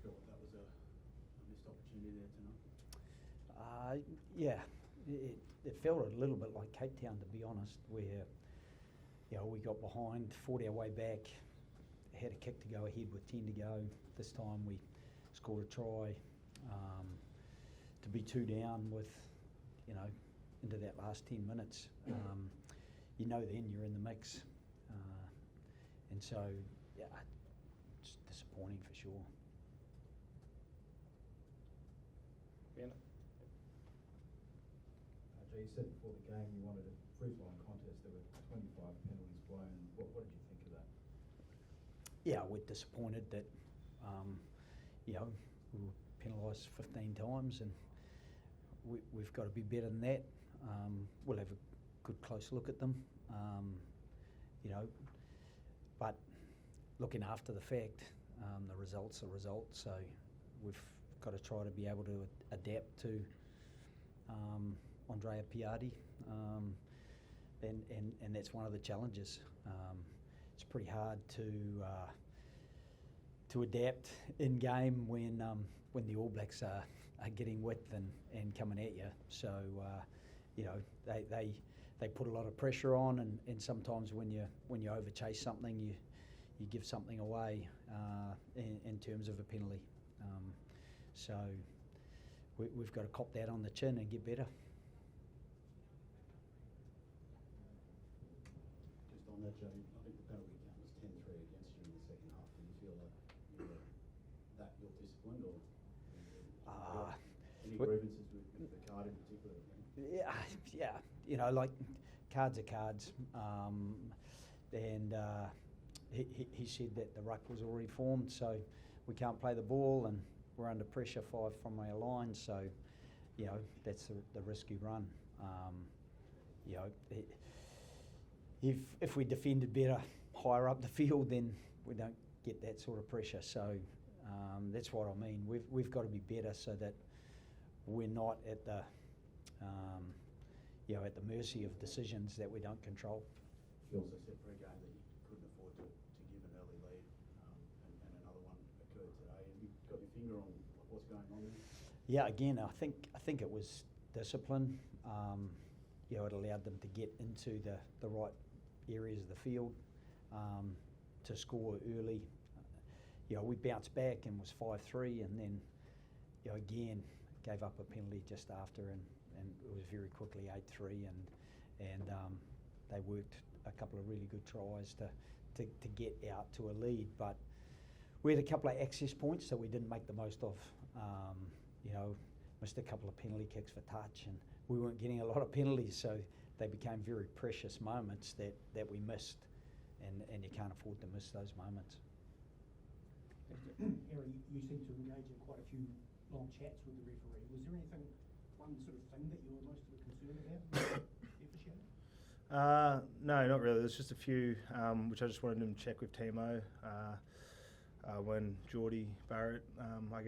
felt that was a missed opportunity there tonight? Yeah, it felt a little bit like Cape Town, to be honest, where we got behind, fought our way back, had a kick to go ahead with 10 to go. This time we scored a try. To be 2 down with, into that last 10 minutes, then you're in the mix. And so, it's disappointing for sure. Yeah. Joe, you said before the game you wanted a free-flowing contest. There were 25 penalties blown. What did you think of that? Yeah, we're disappointed that we were penalised 15 times, and we've got to be better than that. We'll have a good close look at them, but looking after the fact, the results are results, so we've got to try to be able to adapt to Andrea Piatti, and that's one of the challenges. It's pretty hard to adapt in game when the All Blacks are getting width and coming at you. So they put a lot of pressure on, and sometimes when you overchase something, you give something away in terms of a penalty. So we've got to cop that on the chin and get better. Just on that, Joe, I think the penalty count was 10-3 against you in the second half. Do you feel like you're disciplined, or any grievances with the card in particular? Yeah. Like cards are cards, and he said that the ruck was already formed, so we can't play the ball, and we're under pressure 5 from our line, so that's the risk you run. If we defended better higher up the field, then we don't get that sort of pressure. So that's what I mean. We've got to be better so that we're not at the at the mercy of decisions that we don't control. You also said pre-game that you couldn't afford to give an early lead, and another one occurred today. Have you got your finger on what's going on there? Yeah, again, I think it was discipline. It allowed them to get into the right areas of the field to score early. We bounced back and was 5-3, and then again gave up a penalty just after, and it was very quickly 8-3, and they worked a couple of really good tries to get out to a lead, but we had a couple of access points that we didn't make the most of. Missed a couple of penalty kicks for touch, and we weren't getting a lot of penalties, so they became very precious moments that we missed, and you can't afford to miss those moments. Harry, you seem to engage in quite a few long chats with the referee. Was there one sort of thing that you were most concerned about? No, not really. There's just a few which I just wanted him to check with Timo. When Geordie Barrett, I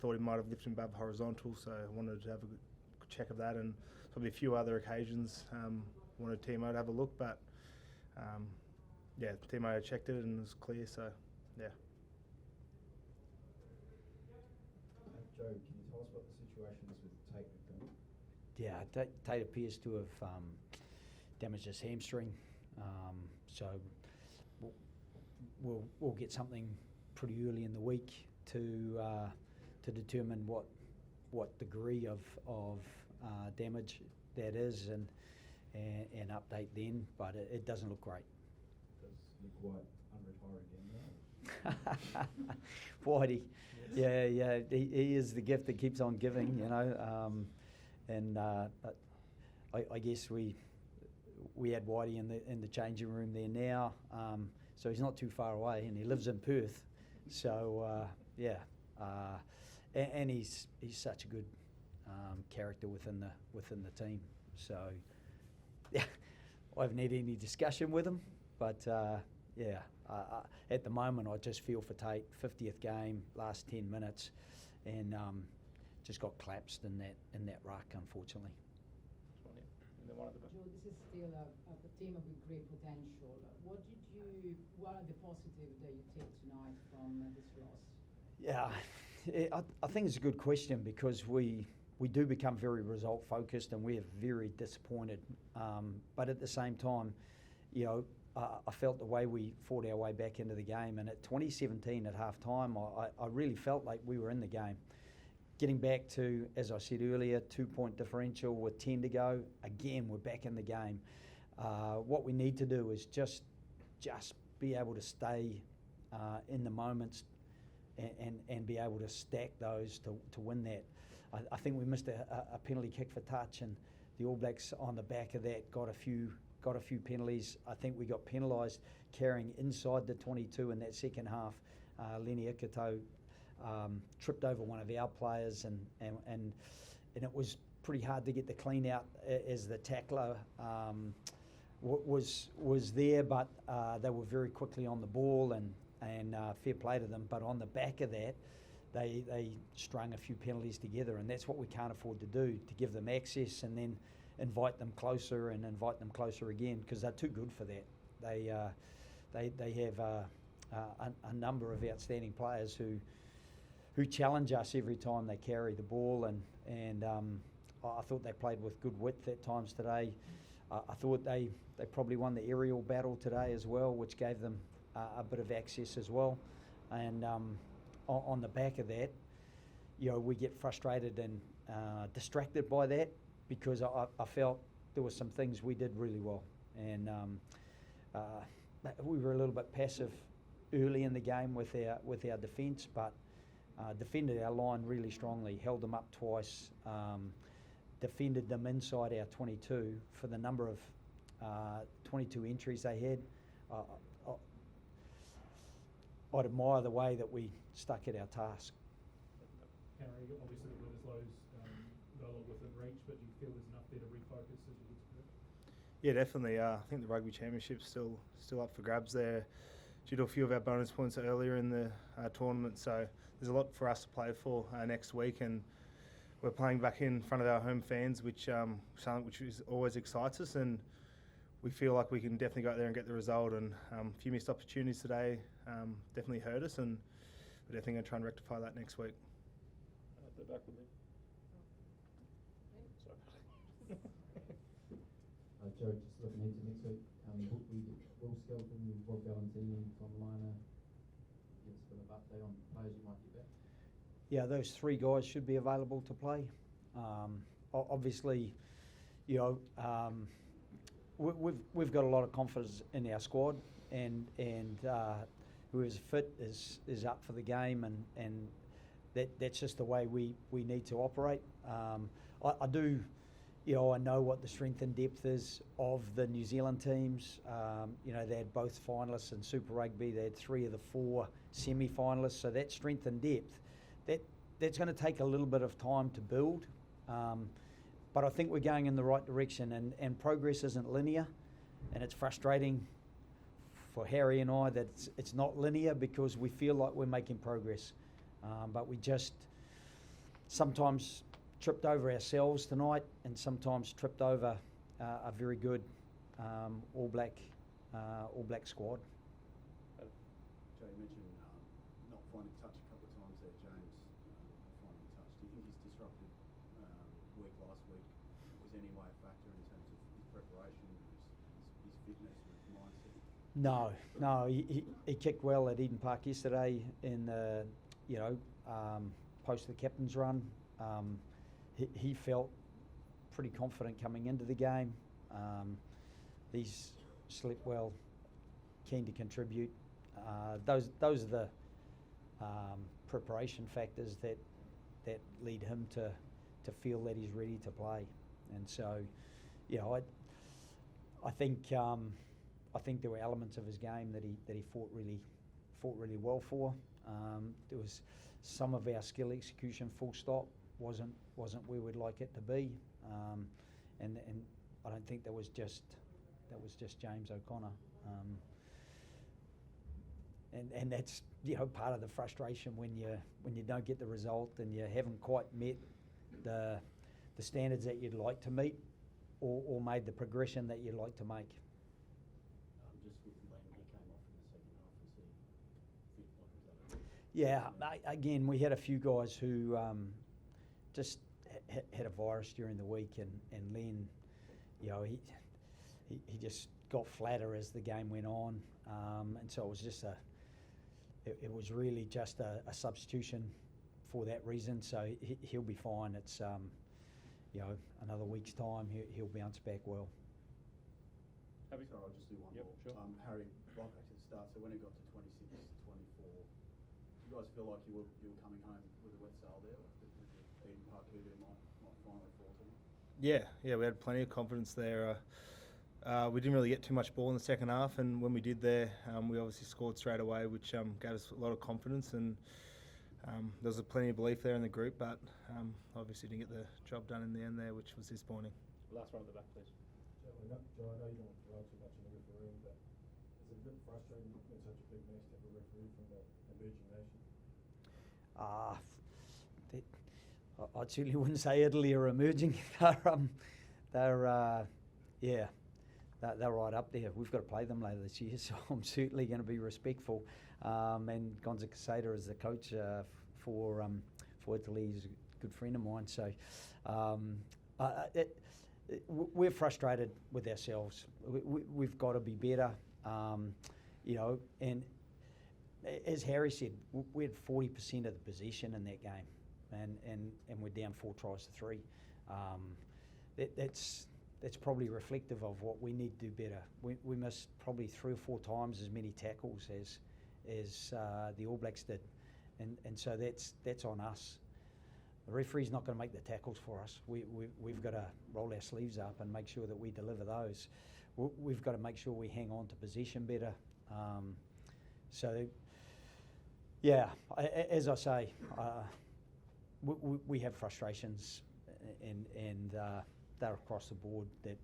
thought he might have lifted him above horizontal, so I wanted to have a good check of that, and probably a few other occasions wanted Timo to have a look, but Timo checked it and it was clear, so yeah. Joe, can you tell us what the situation is with Tate McDonald? Yeah, Tate appears to have damaged his hamstring, so we'll get something pretty early in the week to determine what degree of damage that is, and update then. But it doesn't look great. Does Nick White unretire again now? Whitey, yeah, he is the gift that keeps on giving, and I guess we had Whitey in the changing room there now, so he's not too far away, and he lives in Perth, so and he's such a good character within the team. So yeah, I haven't had any discussion with him, but at the moment I just feel for Tate. 50th game, last 10 minutes, and just got collapsed in that ruck, unfortunately. Joe, this is still a team with great potential. What are the positives that you take tonight from this loss? Yeah, I think it's a good question because we do become very result focused and we're very disappointed. But at the same time, you know, I felt the way we fought our way back into the game, and at 2017 at half time, I really felt like we were in the game. Getting back to, as I said earlier, 2-point differential with 10 to go, again, we're back in the game. What we need to do is just be able to stay in the moments and be able to stack those to win that. I think we missed a penalty kick for touch, and the All Blacks on the back of that got a few penalties. I think we got penalised carrying inside the 22 in that second half. Lenny Ikato tripped over one of our players, and it was pretty hard to get the clean out as the tackler was there, but they were very quickly on the ball, and fair play to them. But on the back of that, they strung a few penalties together, and that's what we can't afford to do, to give them access and then invite them closer and invite them closer again, because they're too good for that. They have a number of outstanding players who challenge us every time they carry the ball, and I thought they played with good width at times today. I thought they probably won the aerial battle today as well, which gave them a bit of access as well. And on the back of that, you know, we get frustrated and distracted by that, because I felt there were some things we did really well, and we were a little bit passive early in the game with our defence, but defended our line really strongly, held them up twice, defended them inside our 22 for the number of 22 entries they had. I'd admire the way that we stuck at our task. Harry, obviously the Winslows no longer within reach, but do you feel there's enough there to refocus as you get to it? Yeah, definitely. I think the Rugby Championship's still up for grabs there, due to a few of our bonus points earlier in the tournament. So there's a lot for us to play for next week, and we're playing back in front of our home fans, which always excites us, and we feel like we can definitely go out there and get the result. And a few missed opportunities today definitely hurt us, and we're definitely going to try and rectify that next week. At the back with me. Sorry. Joe, just looking into next week, Will Skelton, Rob Valentini, Tom Liner, give us a bit of update on players you might get back? Yeah, those three guys should be available to play. Obviously, you know, we've got a lot of confidence in our squad, and whoever's fit is up for the game, and that's just the way we need to operate. I do, you know, I know what the strength and depth is of the New Zealand teams. You know, they had both finalists in Super Rugby. They had 3 of the 4 semi-finalists. So that strength and depth, that's going to take a little bit of time to build. But I think we're going in the right direction, and progress isn't linear, and it's frustrating for Harry and I that it's not linear, because we feel like we're making progress. But we just sometimes tripped over ourselves tonight, and sometimes tripped over a very good All Black squad. Joe, you mentioned not finding touch a couple of times there, James. Finding touch. Do you think his disrupted week last week was any way a factor in terms of his preparation, his fitness, or his mindset? No, he kicked well at Eden Park yesterday in the, you know, post the captain's run. He felt pretty confident coming into the game. He's slept well, keen to contribute. Those are the preparation factors that lead him to feel that he's ready to play. And so, you know, I think there were elements of his game that he fought really well for. There was some of our skill execution, full stop, wasn't where we'd like it to be, and I don't think that was just James O'Connor, and that's, you know, part of the frustration when you don't get the result and you haven't quite met the standards that you'd like to meet, or made the progression that you'd like to make. Just with Len, he came off in the second half. Was he fit? Like, was that Yeah, again, we had a few guys who just had a virus during the week, and Len, you know, he just got flatter as the game went on, and so it was just it was really just a substitution for that reason. So he'll be fine. It's you know, another week's time, he'll bounce back well. Harry? Sorry, I'll just do one Yep, more. sure. Harry, right back to the start. So when it got to 26, 24, do you guys feel like you were coming home with a wet sail there? Like the Eden Park Kudu might finally fall to them? Yeah, we had plenty of confidence there. We didn't really get too much ball in the second half, and when we did there, we obviously scored straight away, which gave us a lot of confidence, and there was plenty of belief there in the group, but obviously didn't get the job done in the end there, which was disappointing. Last one at the back, please. Joe, I know you don't dwell too much on the refereeing, but is it a bit frustrating in such a big match to have a referee from the emerging nation? I certainly wouldn't say Italy are emerging. They're right up there. We've got to play them later this year, so I'm certainly going to be respectful. And Gonza Caseta is the coach for Italy. He's a good friend of mine. So we're frustrated with ourselves. We've got to be better. You know, and as Harry said, we had 40% of the possession in that game, and we're down 4 tries to 3. That's probably reflective of what we need to do better. We missed probably 3 or 4 times as many tackles as the All Blacks did, and so that's on us. The referee's not going to make the tackles for us. We've got to roll our sleeves up and make sure that we deliver those. We've got to make sure we hang on to possession better. So, yeah, as I say, we have frustrations, and they're across the board. That,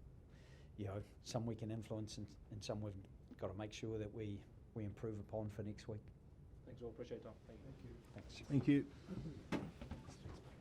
you know, some we can influence, and some we've got to make sure that we improve upon for next week. Thanks all. Appreciate your time. Thank you. Thanks. Thank you.